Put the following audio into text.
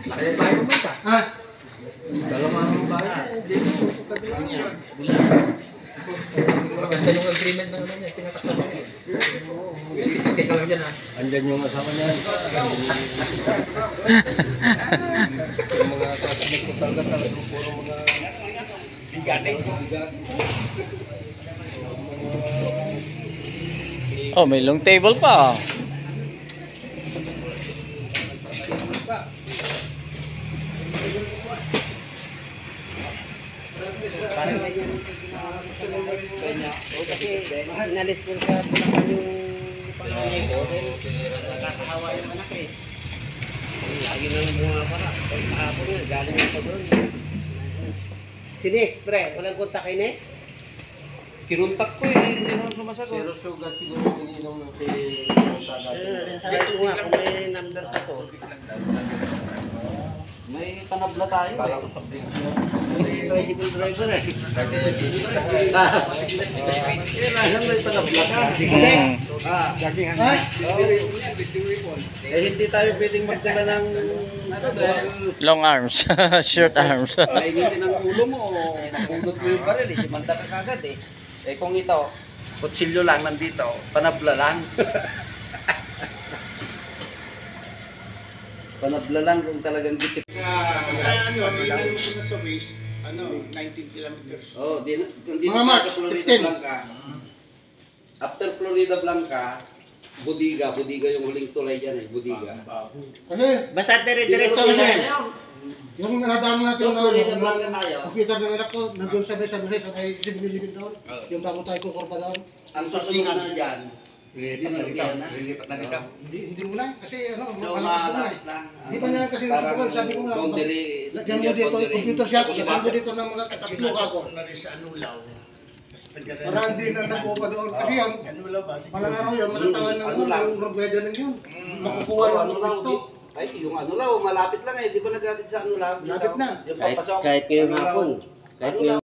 Kaya tayo mo pa. Ah, Dalawang mga bahay. Dito, kabila niya. Maganda yung agreement ng ano niya, pinakasama niya. Stay ka lang dyan ha. Andyan yung asawa niya. Yung mga kasunod ko talaga puro mga bigating. Oh, may long table pa. parang ganyan yung ginawa ko sa mga kanya. O kasi, inalis ko sa Bulacan yung panganay ko. Nakakahawa yung anak eh. Lagi na lang mga para. Kahapon nga, galing ako doon. Si Nes, pre. Walang kontak kay Nes? Kinuntak ko eh, hindi naman sumasagot. Pero sugat siguro ininom ng si Sagat. Sabi ko nga kung may number ko to. May panabla tayo eh. Parang sa big Tricycle driver eh. Alam may panabla ka. Hindi. Ha? Eh hindi tayo pwedeng magdala ng ano dahil Long arms, short arms. mainitin ang ulo mo o mapulot mo yung baril eh. Simanda ka kagad eh. Eh kung ito, kutsilyo lang nandito, panabla lang. Panabla lang kung talagang gitip. Sa base, 19 kilometers. Oh, hindi Mga na Mark, sa Florida 15. Blanca. After Florida Blanca, Budiga yung huling tulay dyan eh, Budiga. Kasi, basta dire-diretso lang yan. Yung nadaan natin So, na Florida Blanca tayo. nakita ng anak ko, nandun sa Besa sa may Sibilibin doon. Yung bago tayo kukurba doon. Ang susunod na dyan, dinalagyan na. Hindi mo lang, kasi So, malakas ko na. malapit lang. Di ba nga kasi Parang sabi ko nga, boundary, lagyan mo dito, computer shop, lagyan mo dito ng mga tatlo ako. Na rin sa Anulaw. Para hindi na nag-upa doon. Kasi yan, Anulaw ba? palang araw yan, matatangan ng Ano lang? yung Robredo ng yun. Makukuha lang ano ng lang, gusto. ay yung ano lang, malapit lang eh, di ba naghatid sa ano lang? Malapit na. Yung papasok. ngayong hapon. Kahit ngayong